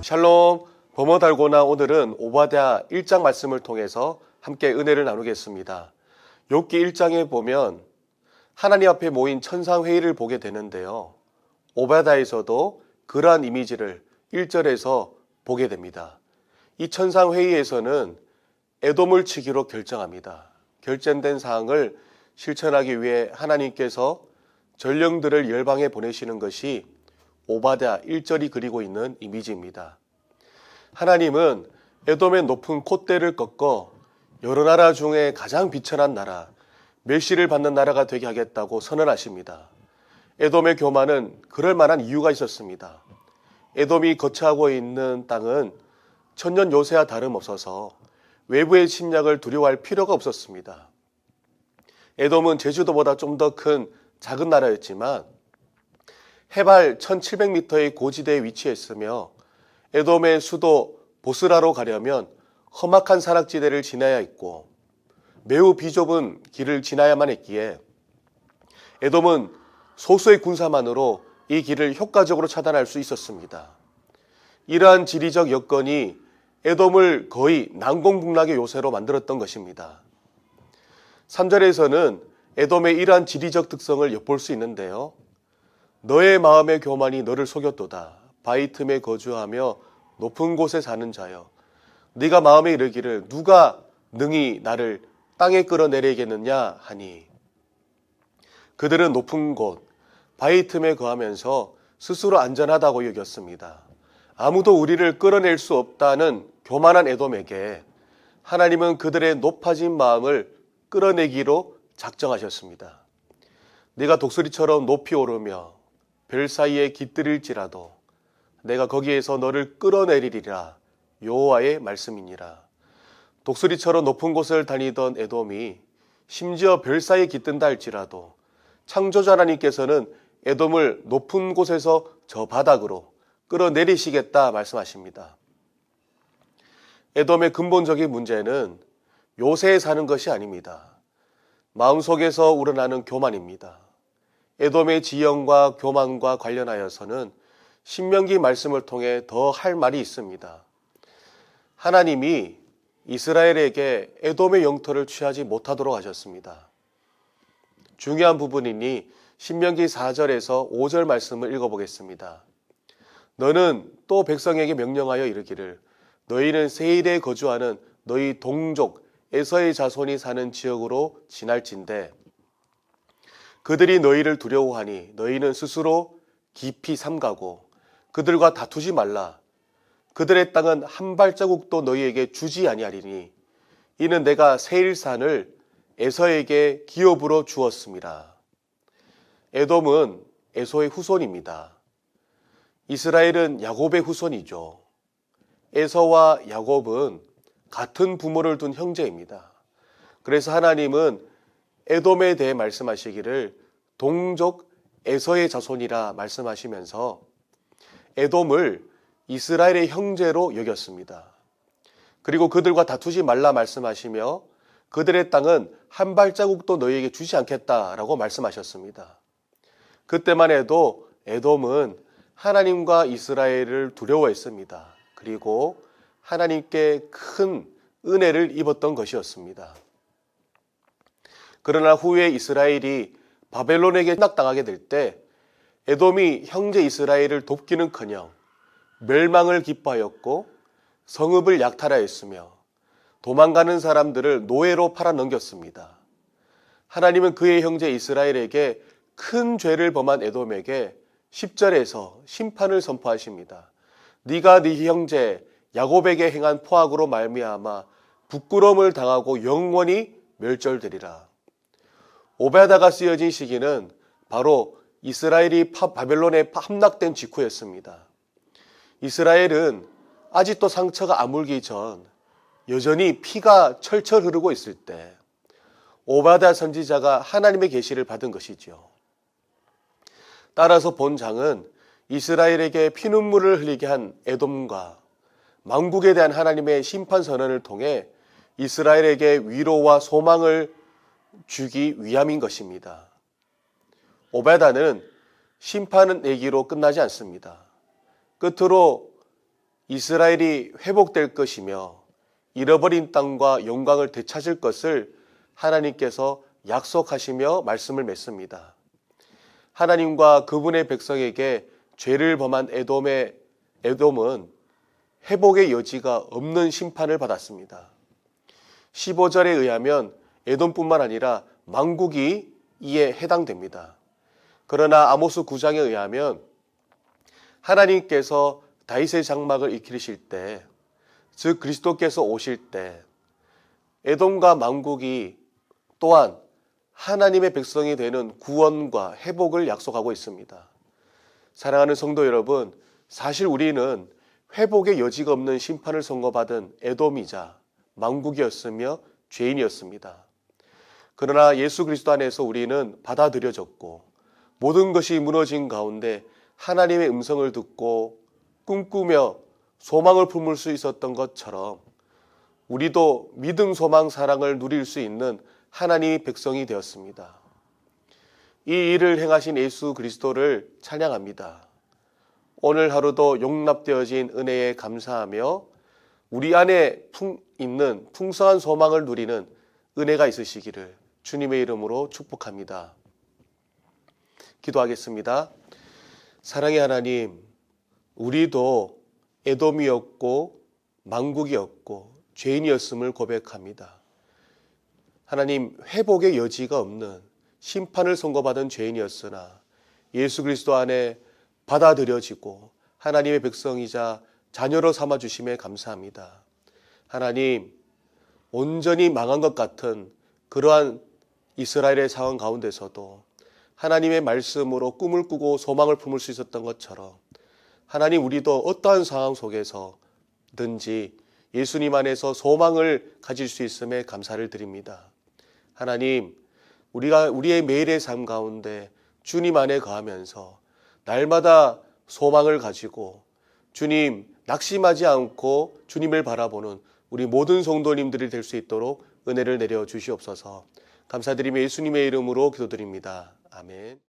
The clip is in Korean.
샬롬, 범어 달고나 오늘은 오바댜 1장 말씀을 통해서 함께 은혜를 나누겠습니다. 욥기 1장에 보면 하나님 앞에 모인 천상회의를 보게 되는데요. 오바댜에서도 그러한 이미지를 1절에서 보게 됩니다. 이 천상회의에서는 에돔을 치기로 결정합니다. 결정된 사항을 실천하기 위해 하나님께서 전령들을 열방에 보내시는 것이 오바댜 1절이 그리고 있는 이미지입니다. 하나님은 에돔의 높은 콧대를 꺾어 여러 나라 중에 가장 비천한 나라, 멸시를 받는 나라가 되게 하겠다고 선언하십니다. 에돔의 교만은 그럴 만한 이유가 있었습니다. 에돔이 거처하고 있는 땅은 천년 요새와 다름없어서 외부의 침략을 두려워할 필요가 없었습니다. 에돔은 제주도보다 좀 더 큰 작은 나라였지만 해발 1700m의 고지대에 위치했으며 에돔의 수도 보스라로 가려면 험악한 산악지대를 지나야 했고 매우 비좁은 길을 지나야만 했기에 에돔은 소수의 군사만으로 이 길을 효과적으로 차단할 수 있었습니다. 이러한 지리적 여건이 에돔을 거의 난공불락의 요새로 만들었던 것입니다. 3절에서는 에돔의 이러한 지리적 특성을 엿볼 수 있는데요. 너의 마음의 교만이 너를 속였도다. 바위 틈에 거주하며 높은 곳에 사는 자여. 네가 마음에 이르기를 누가 능히 나를 땅에 끌어내리겠느냐 하니. 그들은 높은 곳, 바위 틈에 거하면서 스스로 안전하다고 여겼습니다. 아무도 우리를 끌어낼 수 없다는 교만한 에돔에게 하나님은 그들의 높아진 마음을 끌어내기로 작정하셨습니다. 네가 독수리처럼 높이 오르며 별 사이에 깃들일지라도 내가 거기에서 너를 끌어내리리라. 여호와의 말씀이니라. 독수리처럼 높은 곳을 다니던 에돔이 심지어 별 사이에 깃든다 할지라도 창조자 하나님께서는 에돔을 높은 곳에서 저 바닥으로 끌어내리시겠다 말씀하십니다. 에돔의 근본적인 문제는 요새에 사는 것이 아닙니다. 마음속에서 우러나는 교만입니다. 에돔의 지형과 교만과 관련하여서는 신명기 말씀을 통해 더 할 말이 있습니다. 하나님이 이스라엘에게 에돔의 영토를 취하지 못하도록 하셨습니다. 중요한 부분이니 신명기 4절에서 5절 말씀을 읽어보겠습니다. 너는 또 백성에게 명령하여 이르기를 너희는 세일에 거주하는 너희 동족 에서의 자손이 사는 지역으로 지날진대 그들이 너희를 두려워하니 너희는 스스로 깊이 삼가고 그들과 다투지 말라. 그들의 땅은 한 발자국도 너희에게 주지 아니하리니 이는 내가 세일산을 에서에게 기업으로 주었습니다. 에돔은 에서의 후손입니다. 이스라엘은 야곱의 후손이죠. 에서와 야곱은 같은 부모를 둔 형제입니다. 그래서 하나님은 에돔에 대해 말씀하시기를 동족 에서의 자손이라 말씀하시면서 에돔을 이스라엘의 형제로 여겼습니다. 그리고 그들과 다투지 말라 말씀하시며 그들의 땅은 한 발자국도 너희에게 주지 않겠다라고 말씀하셨습니다. 그때만 해도 에돔은 하나님과 이스라엘을 두려워했습니다. 그리고 하나님께 큰 은혜를 입었던 것이었습니다. 그러나 후에 이스라엘이 바벨론에게 함락당하게 될 때 에돔이 형제 이스라엘을 돕기는커녕 멸망을 기뻐하였고 성읍을 약탈하였으며 도망가는 사람들을 노예로 팔아넘겼습니다. 하나님은 그의 형제 이스라엘에게 큰 죄를 범한 에돔에게 10절에서 심판을 선포하십니다. 네가 네 형제 야곱에게 행한 포악으로 말미암아 부끄러움을 당하고 영원히 멸절되리라. 오베다가 쓰여진 시기는 바로 이스라엘이 바벨론에 함락된 직후였습니다. 이스라엘은 아직도 상처가 아물기 전 여전히 피가 철철 흐르고 있을 때 오바댜 선지자가 하나님의 계시를 받은 것이죠. 따라서 본장은 이스라엘에게 피눈물을 흘리게 한 에돔과 만국에 대한 하나님의 심판 선언을 통해 이스라엘에게 위로와 소망을 주기 위함인 것입니다. 오베다는 심판은 내기로 끝나지 않습니다. 끝으로 이스라엘이 회복될 것이며 잃어버린 땅과 영광을 되찾을 것을 하나님께서 약속하시며 말씀을 맺습니다. 하나님과 그분의 백성에게 죄를 범한 에돔은 회복의 여지가 없는 심판을 받았습니다. 15절에 의하면 에돔뿐만 아니라 만국이 이에 해당됩니다. 그러나 아모스 9장에 의하면 하나님께서 다윗의 장막을 일으키실 때, 즉 그리스도께서 오실 때 에돔과 만국이 또한 하나님의 백성이 되는 구원과 회복을 약속하고 있습니다. 사랑하는 성도 여러분, 사실 우리는 회복의 여지가 없는 심판을 선고받은 에돔이자 만국이었으며 죄인이었습니다. 그러나 예수 그리스도 안에서 우리는 받아들여졌고 모든 것이 무너진 가운데 하나님의 음성을 듣고 꿈꾸며 소망을 품을 수 있었던 것처럼 우리도 믿음, 소망, 사랑을 누릴 수 있는 하나님의 백성이 되었습니다. 이 일을 행하신 예수 그리스도를 찬양합니다. 오늘 하루도 용납되어진 은혜에 감사하며 우리 안에 있는 풍성한 소망을 누리는 은혜가 있으시기를 주님의 이름으로 축복합니다. 기도하겠습니다. 사랑의 하나님, 우리도 에돔이었고 만국이었고 죄인이었음을 고백합니다. 하나님, 회복의 여지가 없는 심판을 선고받은 죄인이었으나 예수 그리스도 안에 받아들여지고 하나님의 백성이자 자녀로 삼아주심에 감사합니다. 하나님, 온전히 망한 것 같은 그러한 이스라엘의 상황 가운데서도 하나님의 말씀으로 꿈을 꾸고 소망을 품을 수 있었던 것처럼 하나님, 우리도 어떠한 상황 속에서든지 예수님 안에서 소망을 가질 수 있음에 감사를 드립니다. 하나님, 우리가 우리의 매일의 삶 가운데 주님 안에 거하면서 날마다 소망을 가지고 주님 낙심하지 않고 주님을 바라보는 우리 모든 성도님들이 될 수 있도록 은혜를 내려 주시옵소서. 감사드리며 예수님의 이름으로 기도드립니다. 아멘.